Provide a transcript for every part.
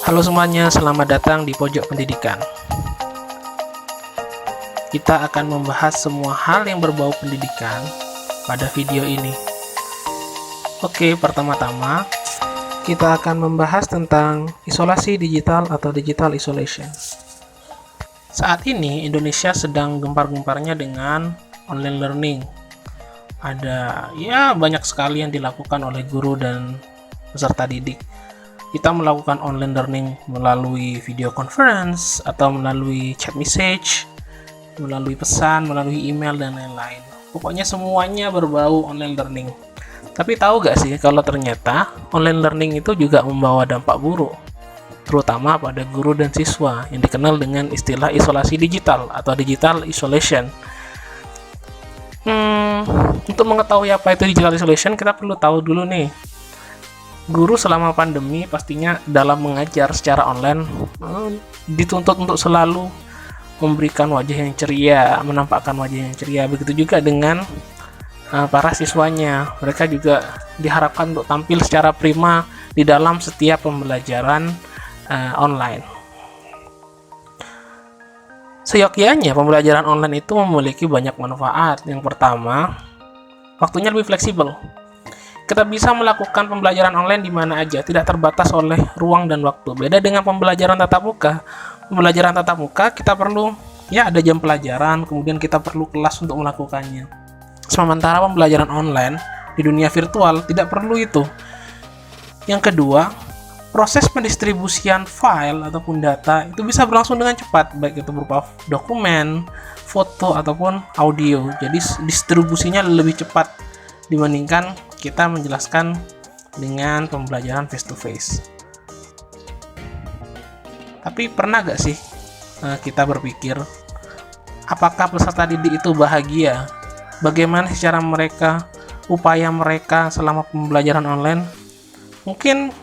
Halo semuanya, selamat datang di Pojok Pendidikan. Kita akan membahas semua hal yang berbau pendidikan pada video ini. Oke, pertama-tama kita akan membahas tentang isolasi digital atau digital isolation. Saat ini Indonesia sedang gempar-gemparnya dengan online learning. Ada banyak sekali yang dilakukan oleh guru dan peserta didik. Kita melakukan online learning melalui video conference atau melalui chat message, melalui pesan, melalui email, dan lain-lain. Pokoknya semuanya berbau online learning. Tapi tahu gak sih kalau ternyata online learning itu juga membawa dampak buruk, terutama pada guru dan siswa, yang dikenal dengan istilah isolasi digital atau digital isolation. Untuk mengetahui apa itu digital isolation, kita perlu tahu dulu nih, guru selama pandemi pastinya dalam mengajar secara online dituntut untuk selalu memberikan wajah yang ceria, menampakkan wajah yang ceria. Begitu juga dengan para siswanya, mereka juga diharapkan untuk tampil secara prima di dalam setiap pembelajaran online. Seyogyanya pembelajaran online itu memiliki banyak manfaat. Yang pertama, waktunya lebih fleksibel. Kita bisa melakukan pembelajaran online di mana aja, tidak terbatas oleh ruang dan waktu. Beda dengan pembelajaran tatap muka. Pembelajaran tatap muka kita perlu ada jam pelajaran, kemudian kita perlu kelas untuk melakukannya. Sementara pembelajaran online di dunia virtual tidak perlu itu. Yang kedua, proses pendistribusian file ataupun data itu bisa berlangsung dengan cepat, baik itu berupa dokumen, foto ataupun audio. Jadi distribusinya lebih cepat dibandingkan kita menjelaskan dengan pembelajaran face to face. Tapi pernah gak sih kita berpikir, apakah peserta didik itu bahagia? Bagaimana secara upaya mereka selama pembelajaran online? Mungkin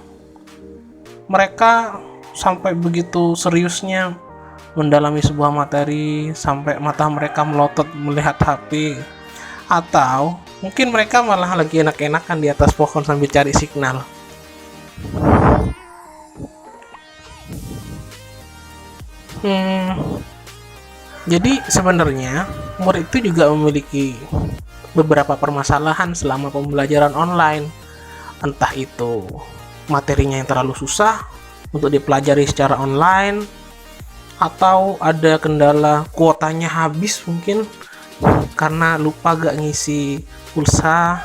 mereka sampai begitu seriusnya mendalami sebuah materi sampai mata mereka melotot melihat HP, atau mungkin mereka malah lagi enak-enakan di atas pohon sambil cari signal. Jadi sebenarnya murid itu juga memiliki beberapa permasalahan selama pembelajaran online. Entah itu materinya yang terlalu susah untuk dipelajari secara online, atau ada kendala kuotanya habis mungkin karena lupa gak ngisi pulsa,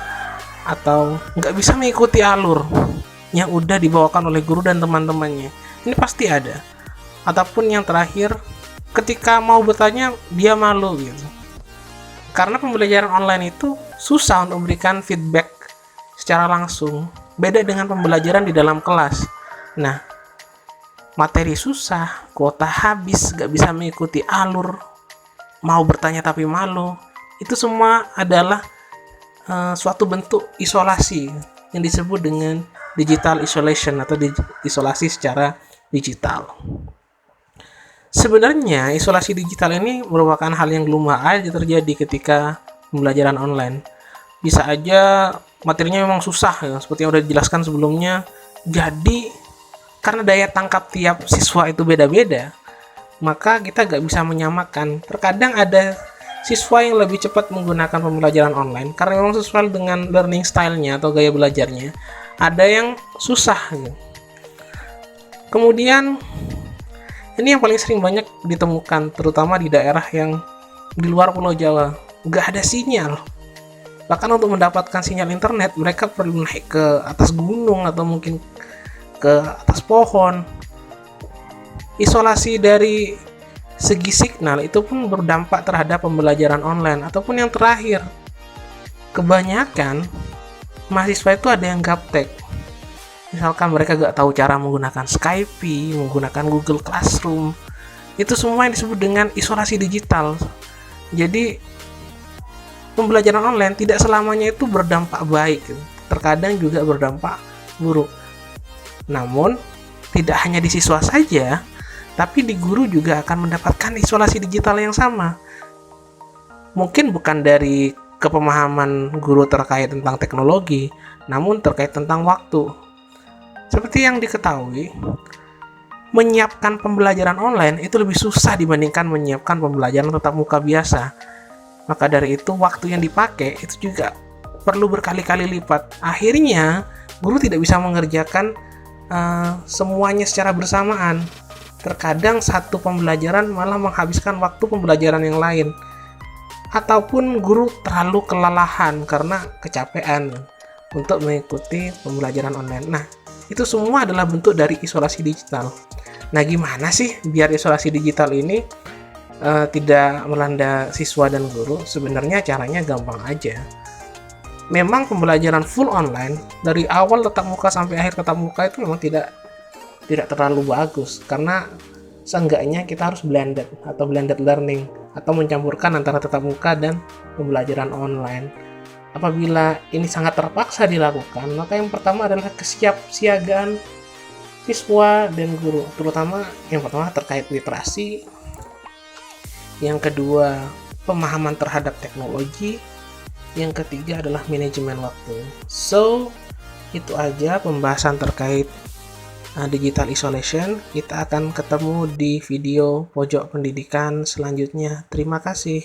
atau gak bisa mengikuti alur yang udah dibawakan oleh guru dan teman-temannya. Ini pasti ada. Ataupun yang terakhir, ketika mau bertanya dia malu gitu. Karena pembelajaran online itu susah untuk memberikan feedback secara langsung. Beda dengan pembelajaran di dalam kelas. Nah, materi susah, kuota habis, gak bisa mengikuti alur, mau bertanya tapi malu. Itu semua adalah suatu bentuk isolasi yang disebut dengan digital isolation atau isolasi secara digital. Sebenarnya isolasi digital ini merupakan hal yang lumrah aja terjadi ketika pembelajaran online. Bisa aja materinya memang susah ya, seperti yang udah dijelaskan sebelumnya. Jadi karena daya tangkap tiap siswa itu beda-beda, maka kita gak bisa menyamakan. Terkadang ada siswa yang lebih cepat menggunakan pembelajaran online karena memang sesuai dengan learning style-nya atau gaya belajarnya. Ada yang susah gitu. Kemudian ini yang paling sering banyak ditemukan, terutama di daerah yang di luar Pulau Jawa. Gak ada sinyal. Bahkan untuk mendapatkan sinyal internet, mereka perlu naik ke atas gunung atau mungkin ke atas pohon. Isolasi dari segi signal itu pun berdampak terhadap pembelajaran online. Ataupun yang terakhir, kebanyakan mahasiswa itu ada yang gaptek. Misalkan mereka gak tahu cara menggunakan Skype, menggunakan Google Classroom. Itu semua yang disebut dengan isolasi digital. Jadi pembelajaran online tidak selamanya itu berdampak baik, terkadang juga berdampak buruk. Namun tidak hanya di siswa saja, tapi di guru juga akan mendapatkan isolasi digital yang sama. Mungkin bukan dari kepemahaman guru terkait tentang teknologi, namun terkait tentang waktu. Seperti yang diketahui, menyiapkan pembelajaran online itu lebih susah dibandingkan menyiapkan pembelajaran tatap muka biasa. Maka dari itu, waktu yang dipakai itu juga perlu berkali-kali lipat. Akhirnya, guru tidak bisa mengerjakan semuanya secara bersamaan. Terkadang satu pembelajaran malah menghabiskan waktu pembelajaran yang lain. Ataupun guru terlalu kelelahan karena kecapean untuk mengikuti pembelajaran online. Nah, itu semua adalah bentuk dari isolasi digital. Nah, gimana sih biar isolasi digital ini tidak melanda siswa dan guru? Sebenarnya caranya gampang aja. Memang pembelajaran full online dari awal tatap muka sampai akhir tatap muka itu memang tidak terlalu bagus, karena seenggaknya kita harus blended atau blended learning atau mencampurkan antara tatap muka dan pembelajaran online. Apabila ini sangat terpaksa dilakukan, maka yang pertama adalah kesiapsiagaan siswa dan guru, terutama yang pertama terkait literasi, yang kedua pemahaman terhadap teknologi, yang ketiga adalah manajemen waktu. So, itu aja pembahasan terkait digital isolation. Kita akan ketemu di video pojok pendidikan selanjutnya. Terima kasih.